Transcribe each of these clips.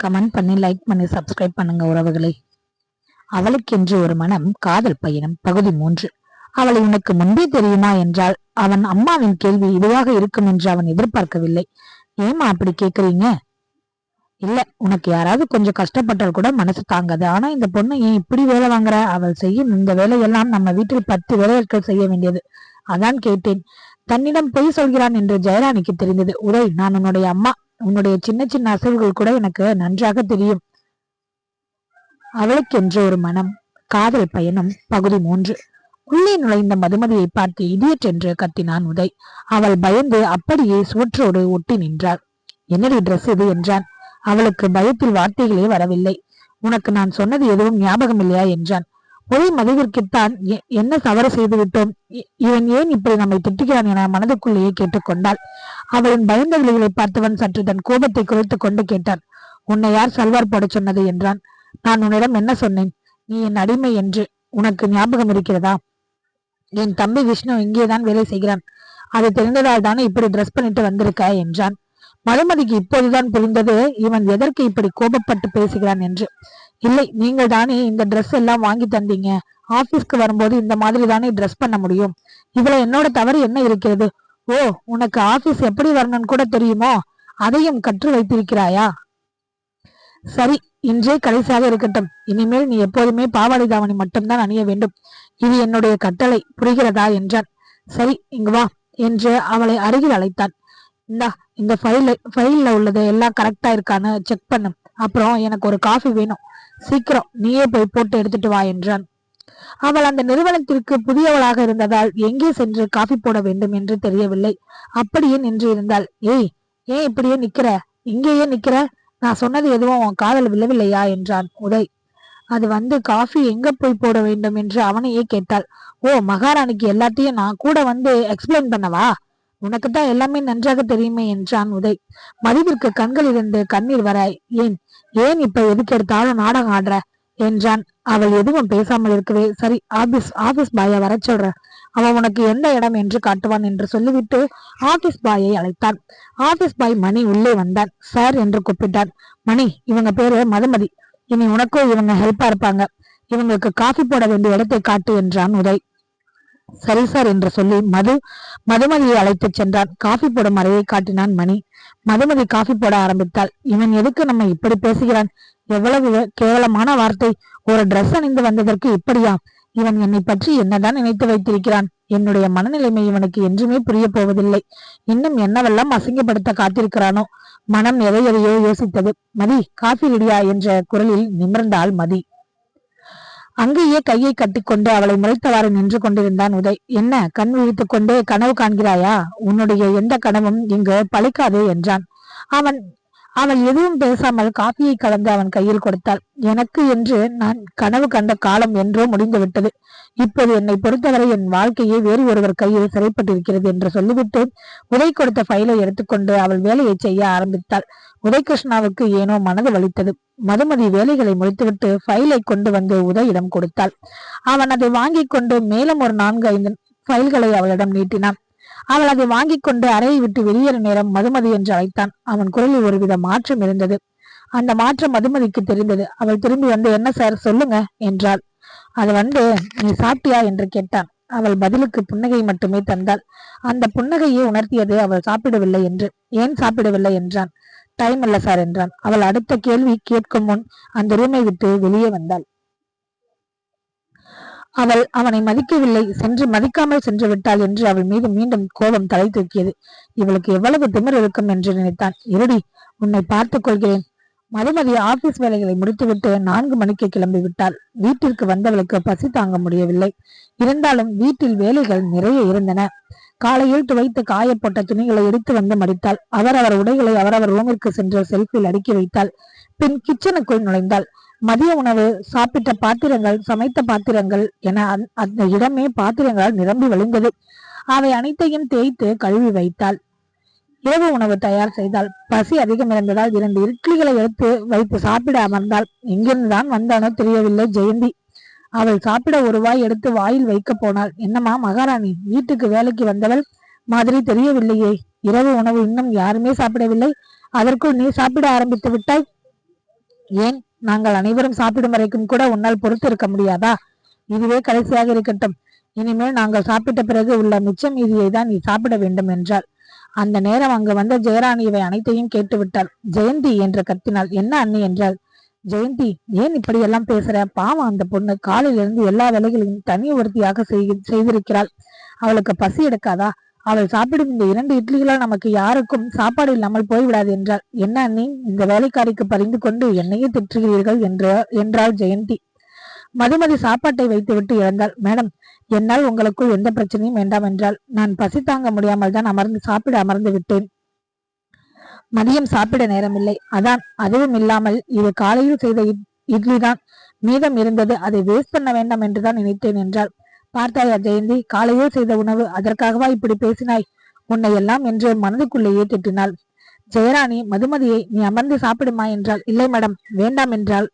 Comment பண்ணி, like பண்ணி, subscribe பண்ணுங்க உறவுகளை. அவளுக்கென்று ஒரு மனம் காதல் பயணம் பகுதி 3. அவளை உனக்கு முன்பே தெரியுமா என்றால் அவன் அம்மாவின் கேள்வி இதுவாக இருக்கும் என்று அவன் எதிர்பார்க்கவில்லை. ஏமா அப்படி கேக்குறீங்க? இல்ல, உனக்கு யாராவது கொஞ்சம் கஷ்டப்பட்டால் கூட மனசு தாங்காது. ஆனா இந்த பொண்ணு ஏன் இப்படி வேலை வாங்குற? அவள் செய்யும் இந்த வேலையெல்லாம் நம்ம வீட்டில் 10 வேலைகள் செய்ய வேண்டியது. அதான் கேட்டேன். தன்னிடம் பொய் சொல்கிறான் என்று ஜெயராணிக்கு தெரிந்தது. உதய், நான் உன்னுடைய அம்மா. உன்னுடைய சின்ன சின்ன அசைவுகள் கூட எனக்கு நன்றாக தெரியும். அவளுக்கென்று ஒரு மனம் காதல் பயணம் பகுதி 3. உள்ளே நுழைந்த மதுமதியை பார்த்து இடியட் என்று கத்தினான் உதய். அவள் பயந்து அப்படியே சுவற்றோடு ஒட்டி நின்றாள். என்னடி ட்ரெஸ் இது என்றான். அவளுக்கு பயத்தில் வார்த்தைகளே வரவில்லை. உனக்கு நான் சொன்னது எதுவும் ஞாபகம் இல்லையா என்றான். ஒரே மதுவிற்குத்தான் என்ன தவறு செய்து விட்டோம், இவன் ஏன் இப்படி நம்மை திட்டுகிறான் என மனதுக்குள்ளேயே கேட்டுக்கொண்டாள். அவளின் பயந்த விழிகளை பார்த்தவன் சற்று தன் கோபத்தை குறைத்து கொண்டு கேட்டான். உன்னை யார் சல்வார் போட சொன்னது என்றான். நான் உன்னிடம் என்ன சொன்னேன்? நீ என் அடிமை என்று. உனக்கு ஞாபகம் இருக்கிறதா? என் தம்பி விஷ்ணு இங்கேதான் வேலை செய்கிறான். அது தெரிந்ததால் தானே இப்படி ட்ரெஸ் பண்ணிட்டு வந்திருக்க என்றான். மதுமதிக்கு இப்போதுதான் புரிந்தது இவன் எதற்கு இப்படி கோபப்பட்டு பேசுகிறான் என்று. இல்லை, நீங்கள் தானே இந்த ட்ரெஸ் எல்லாம் வாங்கி தந்தீங்க. ஆபீஸ்க்கு வரும்போது இந்த மாதிரி தானே ட்ரெஸ் பண்ண முடியும். இதுல என்னோட தவறு என்ன இருக்கிறது? ஓ, உனக்கு ஆபீஸ் எப்படி வரணும்னு கூட தெரியுமோ? அதையும் கற்று வைத்திருக்கிறாயா? சரி, இன்றே கடைசியாக இருக்கட்டும். இனிமேல் நீ எப்போதுமே பாவாடை தாவணி மட்டும்தான் அணிய வேண்டும். இது என்னுடைய கட்டளை, புரிகிறதா என்றான். சரி, இங்கு வா என்று அவளை அருகில் அழைத்தான். இந்தா, இந்த ஃபைல்ல உள்ளது எல்லாம் கரெக்டா இருக்கான்னு செக் பண்ணு. அப்புறம் எனக்கு ஒரு காஃபி வேணும். சீக்கிரம் நீயே போய் போட்டு எடுத்துட்டு வா என்றான். அவள் அந்த நிறுவனத்திற்கு புதியவளாக இருந்ததால் எங்கே சென்று காஃபி போட வேண்டும் என்று தெரியவில்லை. அப்படியே நின்று இருந்தாள். ஏய், ஏன் இப்படியே நிக்கிற? இங்கேயே நிக்கிற? நான் சொன்னது எதுவும் உன் காதல் விழவில்லையா என்றான் உதய். அது காஃபி எங்க போய் போட வேண்டும் என்று அவனையே கேட்டாள். ஓ, மகாராணிக்கு எல்லாத்தையும் நான் கூட எக்ஸ்பிளைன் பண்ணவா? உனக்குத்தான் எல்லாமே நன்றாக தெரியுமே என்றான் உதய். மதுவிற்கு கண்கள் இருந்து கண்ணீர் வர, ஏன் ஏன் இப்ப எதுக்கு எடுத்தாலும் நாடகம் ஆடுற என்றான். அவள் எதுவும் பேசாமல் இருக்கவே, சரி, ஆபீஸ் பாய வர சொல்ற, அவன் உனக்கு எந்த இடம் என்று காட்டுவான் என்று சொல்லிவிட்டு ஆபீஸ் பாயை அழைத்தான். ஆபீஸ் பாய் மணி உள்ளே வந்தான். சார் என்று கூப்பிட்டான். மணி, இவங்க பேரு மதுமதி. இனி உனக்கும் இவங்க ஹெல்ப்பா இருப்பாங்க. இவங்களுக்கு காஃபி போட வேண்டிய இடத்தை காட்டு என்றான் உதய். சரி சார் என்று சொல்லி மதுமதியை அழைத்து சென்றான். காஃபி போடும் அறையை காட்டினான் மணி. மதுமதி காஃபி போட ஆரம்பித்தாள். இவன் எதுக்கு நம்ம இப்படி பேசுகிறான்? எவ்வளவு கேவலமான வார்த்தை! ஒரு டிரெஸ் அணிந்து வந்ததற்கு இப்படியா? இவன் என்னை பற்றி என்னதான் நினைத்து வைத்திருக்கிறான்? என்னுடைய மனநிலைமை இவனுக்கு என்றுமே புரிய போவதில்லை. இன்னும் என்னவெல்லாம் அசிங்கப்படுத்த காத்திருக்கிறானோ? மனம் எதையோ யோசித்தது. மதி, காஃபி ரெடியா என்ற குரலில் நிமிர்ந்தாள் மதி. அங்கேயே கையை கட்டிக்கொண்டு அவளை முறைத்தவாறு நின்று கொண்டிருந்தான் உதய். என்ன கண் விழித்துக் கொண்டு கனவு காண்கிறாயா? உன்னுடைய எந்த கனவும் இங்கு பழிக்காதே என்றான். அவள் எதுவும் பேசாமல் காஃபியை கலந்து அவன் கையில் கொடுத்தாள். எனக்கு என்று நான் கனவு கண்ட காலம் என்றோ முடிந்து விட்டது. இப்போது என்னை பொறுத்தவரை என் வாழ்க்கையே வேறு ஒருவர் கையில் சிறைப்பட்டிருக்கிறது என்று சொல்லிவிட்டு உதய் கொடுத்த ஃபைலை எடுத்துக்கொண்டு அவள் வேலையை செய்ய ஆரம்பித்தாள். உதயகிருஷ்ணாவுக்கு ஏனோ மனது வலித்தது. மதுமதி வேலைகளை முடித்துவிட்டு ஃபைலை கொண்டு வந்து உதயிடம் கொடுத்தாள். அவன் அதை வாங்கி கொண்டு மேலும் ஒரு 4-5 ஃபைல்களை அவளிடம் நீட்டினான். அவள் அதை வாங்கி கொண்டு அறையை விட்டு வெளியேற நேரம் மதுமதி என்று அழைத்தான். அவன் குரலில் ஒருவித மாற்றம் இருந்தது. அந்த மாற்றம் மதுமதிக்கு தெரிந்தது. அவள் திரும்பி வந்து, என்ன சார் சொல்லுங்க என்றாள். அது நீ சாப்பிட்டியா என்று கேட்டான். அவள் பதிலுக்கு புன்னகை மட்டுமே தந்தாள். அந்த புன்னகையை உணர்த்தியது அவள் சாப்பிடவில்லை என்று. ஏன் சாப்பிடவில்லை என்றான். டைம் இல்ல சார் என்றான். அவள் அடுத்த கேள்வி கேட்கும் முன் அந்த ரூமை விட்டு வெளியே வந்தாள். அவள் அவனை மதிக்கவில்லை, மதிக்காமல் சென்று விட்டாள் என்று அவள் மீது மீண்டும் கோபம் தலை தூக்கியது. இவளுக்கு எவ்வளவு திமிர் இருக்கும் என்று நினைத்தான். இருடி, உன்னை பார்த்துக் கொள்கிறேன். மதுமதி ஆபீஸ் வேலைகளை முடித்துவிட்டு 4 மணிக்கு கிளம்பி விட்டாள். வீட்டிற்கு வந்தவளுக்கு பசி தாங்க முடியவில்லை. இருந்தாலும் வீட்டில் வேலைகள் நிறைய இருந்தன. காலையில் துவைத்து காயப்பட்ட துணிகளை எடுத்து வந்து மடித்தாள். அவரவர் உடைகளை அவரவர் ரூமிற்கு சென்று செல்ஃபில் அடுக்கி வைத்தாள். பின் கிச்சனுக்குள் நுழைந்தாள். மதிய உணவு சாப்பிட்ட பாத்திரங்கள், சமைத்த பாத்திரங்கள் என அந்த இடமே பாத்திரங்களால் நிரம்பி வழிந்தது. அவை அனைத்தையும் தேய்த்து கழுவி வைத்தாள். இரவு உணவு தயார் செய்தாள். பசி அதிகம் இருந்ததால் 2 இட்லிகளை எடுத்து வைத்து சாப்பிட அமர்ந்தாள். எங்கிருந்துதான் வந்தானோ தெரியவில்லை ஜெயந்தி. அவள் சாப்பிட ஒரு வாய் எடுத்து வாயில் வைக்க போனாள். என்னம்மா மகாராணி, வீட்டுக்கு வேலைக்கு வந்தவள் மாதிரி தெரியவில்லையே. இரவு உணவு இன்னும் யாருமே சாப்பிடவில்லை, அதற்குள் நீ சாப்பிட ஆரம்பித்து விட்டாய். ஏன், நாங்கள் அனைவரும் சாப்பிடும் வரைக்கும் கூட உன்னால் பொறுத்து இருக்க முடியாதா? இதுவே கடைசியாக இருக்கட்டும். இனிமேல் நாங்கள் சாப்பிட்ட பிறகு உள்ள மிச்சம் மீதியை தான் நீ சாப்பிட வேண்டும் என்றாள். அந்த நேரம் அங்கு வந்த ஜெயராணி இவை அனைத்தையும் கேட்டுவிட்டாள். ஜெயந்தி என்று கத்தினாள். என்ன அண்ணி என்றாள். ஜெயந்தி, ஏன் இப்படி எல்லாம் பேசுற? பாவம், அந்த பொண்ணு காலையிலிருந்து எல்லா வேலைகளையும் தனி ஒருத்தியாக செய்திருக்கிறாள். அவளுக்கு பசி எடுக்காதா? அவள் சாப்பிடும் இந்த 2 இட்லிகளால் நமக்கு யாருக்கும் சாப்பாடு இல்லாமல் போய்விடாது என்றாள். என்ன அண்ணி, இந்த வேலைக்காரிக்கு பறிந்து கொண்டு என்னையே திட்டுகிறீர்கள் என்றாள் ஜெயந்தி. மதுமதி சாப்பாட்டை வைத்துவிட்டு இறந்தாள். மேடம், என்னால் உங்களுக்குள் எந்த பிரச்சனையும் வேண்டாம் என்றால். நான் பசி தாங்க முடியாமல் தான் சாப்பிட அமர்ந்து விட்டேன். மதியம் சாப்பிட நேரமில்லை, அதான். அதுவும் இல்லாமல் இது காலையில் செய்த இட்லி தான் மீதம் இருந்தது. அதை வேஸ்ட் பண்ண வேண்டாம் என்றுதான் நினைத்தேன் என்றாள். பார்த்தாயா ஜெயந்தி, காலையில் செய்த உணவு, அதற்காகவா இப்படி பேசினாய்? உன்னை எல்லாம் என்று மனதுக்குள்ளேயே திட்டினாள். ஜெயராணி மதுமதியை, நீ அமர்ந்து சாப்பிடுமா என்றாள். இல்லை மேடம், வேண்டாம் என்றாள்.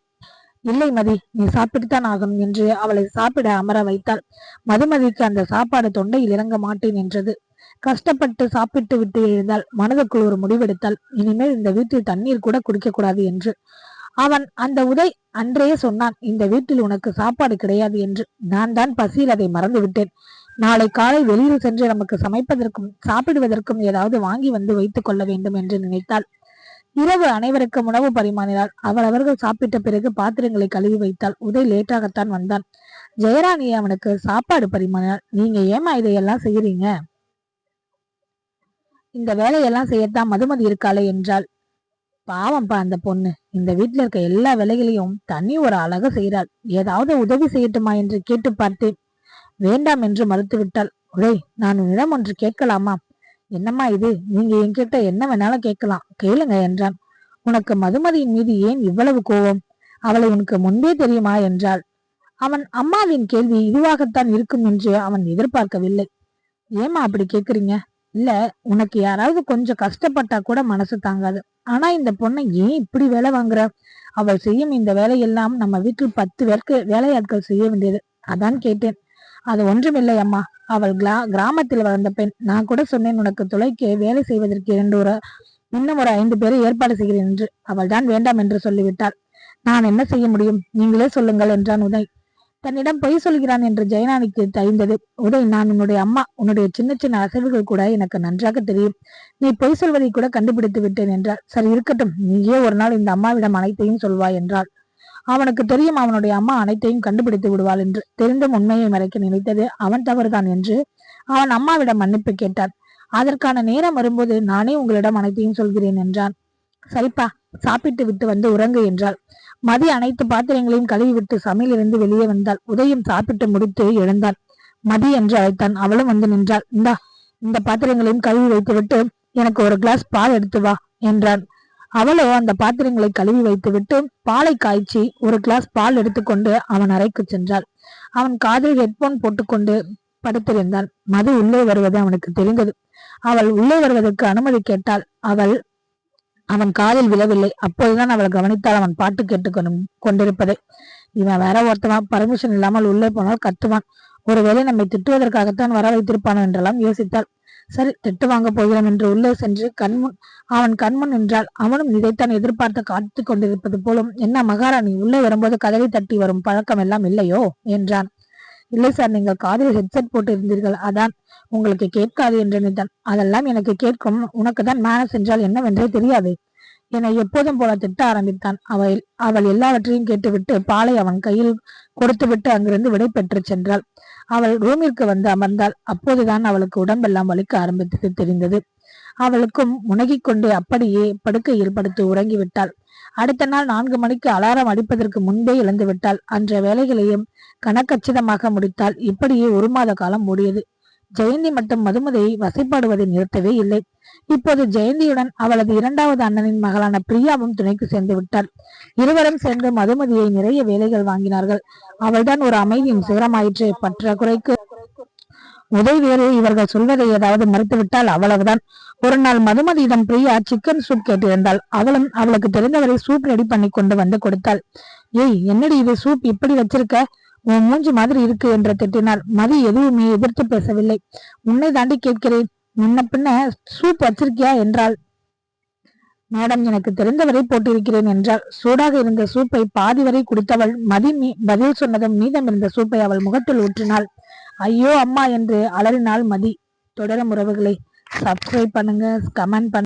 இல்லை மதி, நீ சாப்பிட்டுத்தான் ஆகணும் என்று அவளை சாப்பிட அமர வைத்தாள். மதுமதிக்கு அந்த சாப்பாடு தொண்டையில் இறங்க மாட்டேன் என்றது. கஷ்டப்பட்டு சாப்பிட்டு விட்டு எழுந்தாள். மனதுக்குள் ஒரு முடிவெடுத்தாள். இனிமேல் இந்த வீட்டில் தண்ணீர் கூட குடிக்க கூடாது என்று. அவன் அந்த உதய் அன்றையே சொன்னான், இந்த வீட்டில் உனக்கு சாப்பாடு கிடையாது என்று. நான் தான் பசியில் அதை மறந்து விட்டேன். நாளை காலை வெளியில் சென்று நமக்கு சமைப்பதற்கும் சாப்பிடுவதற்கும் ஏதாவது வாங்கி வந்து வைத்துக் கொள்ள வேண்டும் என்று நினைத்தாள். இரவு அனைவருக்கும் உணவு பரிமாறினாள். அவர்கள் சாப்பிட்ட பிறகு பாத்திரங்களை கழுவி வைத்தாள். உதய் லேட்டாகத்தான் வந்தான். ஜெயராணியை அவனுக்கு சாப்பாடு பரிமாறினாள். நீங்க ஏமா இதையெல்லாம் செய்யறீங்க? இந்த வேலையெல்லாம் செய்யத்தான் மதுமதி இருக்காளே என்றாள். பாவம்பா அந்த பொண்ணு, இந்த வீட்டுல இருக்க எல்லா வேலைகளையும் தனி ஒரு அழகா செய்யறாள். ஏதாவது உதவி செய்யட்டுமா என்று கேட்டு பார்த்தேன். வேண்டாம் என்று மறுத்து விட்டாள். உடை, நான் உன்னிடம் ஒன்று கேட்கலாமா? என்னம்மா இது? நீங்க என்கிட்ட என்ன வேணாலும் கேட்கலாம், கேளுங்க என்றான். உனக்கு மதுமதியின் மீது ஏன் இவ்வளவு கோபம்? அவளை உனக்கு முன்பே தெரியுமா என்றாள். அவன் அம்மாவின் கேள்வி இதுவாகத்தான் இருக்கும் என்று அவன் எதிர்பார்க்கவில்லை. ஏமா அப்படி கேக்குறீங்க? இல்ல, உனக்கு யாராவது கொஞ்சம் கஷ்டப்பட்டா கூட மனசு தாங்காது. ஆனா இந்த பொண்ணை ஏன் இப்படி வேலை வாங்குற? அவள் செய்யும் இந்த வேலையெல்லாம் நம்ம வீட்டில் 10 பேருக்கு வேலையாட்கள் செய்ய வேண்டியது. அதான் கேட்டேன். அது ஒன்றுமில்லை அம்மா. அவள் கிராமத்தில் வளர்ந்த பெண். நான் கூட சொன்னேன், உனக்கு துளைக்கு வேலை செய்வதற்கு இன்னும் ஒரு 5 பேரை ஏற்பாடு செய்கிறேன் என்று. அவள் தான் வேண்டாம் என்று சொல்லிவிட்டாள். நான் என்ன செய்ய முடியும்? நீங்களே சொல்லுங்கள் என்றான் உதய். தன்னிடம் பொய் சொல்கிறான் என்று ஜெயராணிக்கு தெரிந்தது. உதய், நான் உன்னுடைய அம்மா. உன்னுடைய சின்ன சின்ன அசைவுகள் கூட எனக்கு நன்றாக தெரியும். நீ பொய் சொல்வதை கூட கண்டுபிடித்து விட்டேன் என்றாள். சரி இருக்கட்டும், நீயே ஒரு நாள் இந்த அம்மாவிடம் அனைத்தையும் சொல்வாய் என்றாள். அவனுக்கு தெரியும் அவனுடைய அம்மா அனைத்தையும் கண்டுபிடித்து விடுவாள் என்று. தெரிந்தும் உண்மையை மறைக்க நினைத்தது அவன் தவறுதான் என்று அவன் அம்மாவிடம் மன்னிப்பு கேட்டான். அதற்கான நேரம் வரும்போது நானே உங்களிடம் அனைத்தையும் சொல்கிறேன் என்றான். சரிப்பா, சாப்பிட்டு விட்டு வந்து உறங்கு என்றாள். மதி அனைத்து பாத்திரங்களையும் கழுவி விட்டு சமையலிருந்து வெளியே வந்தாள். உதயம் சாப்பிட்டு முடித்து எழுந்தான். மதி என்று அழைத்தான். அவளும் வந்து நின்றாள். இந்த பாத்திரங்களையும் கழுவி வைத்து விட்டு எனக்கு ஒரு கிளாஸ் பால் எடுத்து வா என்றான். அவளோ அந்த பாத்திரங்களை கழுவி வைத்து விட்டு பாலை காய்ச்சி ஒரு கிளாஸ் பால் எடுத்துக்கொண்டு அவன் அறைக்கு சென்றாள். அவன் காதில் ஹெட்போன் போட்டுக்கொண்டு படுத்திருந்தான். மது உள்ளே வருவது அவனுக்கு தெரிந்தது. அவள் உள்ளே வருவதற்கு அனுமதி கேட்டாள். அவன் காதில் விழவில்லை. அப்போதுதான் அவள் கவனித்தாள் அவன் பாட்டு கேட்டு கொண்டிருப்பதை. இவன் வேற ஒருத்தவன் பர்மிஷன் இல்லாமல் உள்ளே போனால் கத்துவான். ஒருவேளை நம்மை திட்டுவதற்காகத்தான் வர வைத்திருப்பானோ என்றெல்லாம் யோசித்தாள். சரி, திட்டு வாங்க போகிறோம் என்று உள்ளே சென்று அவன் கண்முன் நின்றாள். அவனும் இதைத்தான் எதிர்பார்த்து காத்து கொண்டிருப்பது போலும். என்ன மகாராணி, உள்ளே வரும்போது கதவை தட்டி வரும் பழக்கம் எல்லாம் இல்லையோ என்றான். இல்லை சார், நீங்கள் காதில் ஹெட்செட் போட்டு இருந்தீர்கள், அதான் உங்களுக்கு கேட்காது என்று நினைத்தான். அதெல்லாம் எனக்கு கேட்கும். உனக்கு தான் மேனஸ் என்றால் என்னவென்றே தெரியாது. என்னை எப்போதும் போல திட்ட ஆரம்பித்தான். அவள் எல்லாவற்றையும் கேட்டுவிட்டு பாலை அவன் கையில் கொடுத்துவிட்டு அங்கிருந்து விடை பெற்று சென்றாள். அவள் ரூமிற்கு வந்து அமர்ந்தாள். அப்போதுதான் அவளுக்கு உடம்பெல்லாம் வலிக்க ஆரம்பித்தது தெரிந்தது. அவளுக்கும் முனகிக் கொண்டு அப்படியே படுக்கையில் படுத்து உறங்கிவிட்டாள். அடுத்த நாள் 4 மணிக்கு அலாரம் அடிப்பதற்கு முன்பே இழந்து விட்டாள். அன்ற வேலைகளையும் கணக்கச்சிதமாக முடித்தாள். இப்படியே 1 மாத காலம் ஓடியது. ஜெயந்தி மட்டும் மதுமதியை வசைப்பாடுவதை நிறுத்தவே இல்லை. இப்போது ஜெயந்தியுடன் அவளது 2வது அண்ணனின் மகளான பிரியாவும் துணைக்கு சேர்ந்து விட்டாள். இருவரும் சேர்ந்து மதுமதியை நிறைய வேலைகள் வாங்கினார்கள். அவள்தான் ஒரு அமைதியின் சிகரமாயிற்று. பற்றாக்குறைக்கு உதவி வேறு இவர்கள் சொல்வதை ஏதாவது மறுத்துவிட்டால் அவ்வளவுதான். ஒரு நாள் மதுமதியிடம் பிரியா சிக்கன் சூப் கேட்டிருந்தாள். அவளும் அவளுக்கு தெரிந்தவரை சூப் ரெடி பண்ணி கொண்டு வந்து கொடுத்தாள். ஏய், என்னடி இது, சூப் இப்படி வச்சிருக்க? உன் மூஞ்சி மாதிரி இருக்கு என்று திட்டினாள். மதி எதுவுமே எதிர்த்து பேசவில்லை. உன்னை தாண்டி கேட்கிறேன், முன்ன பின்ன சூப் வச்சிருக்கியா என்றாள். மேடம், எனக்கு தெரிந்தவரை போட்டிருக்கிறேன் என்றார். சூடாக இருந்த சூப்பை பாதி வரை குடித்தவள் மதி பதில் சொன்னதும் மீதம் இருந்த சூப்பை அவள் முகத்தில் ஊற்றினாள். ஐயோ அம்மா என்று அலறினாள் மதி. தொடரும் உறவுகளை சப்ஸ்கிரைப் பண்ணுங்க, கமெண்ட் பண்ணுங்க.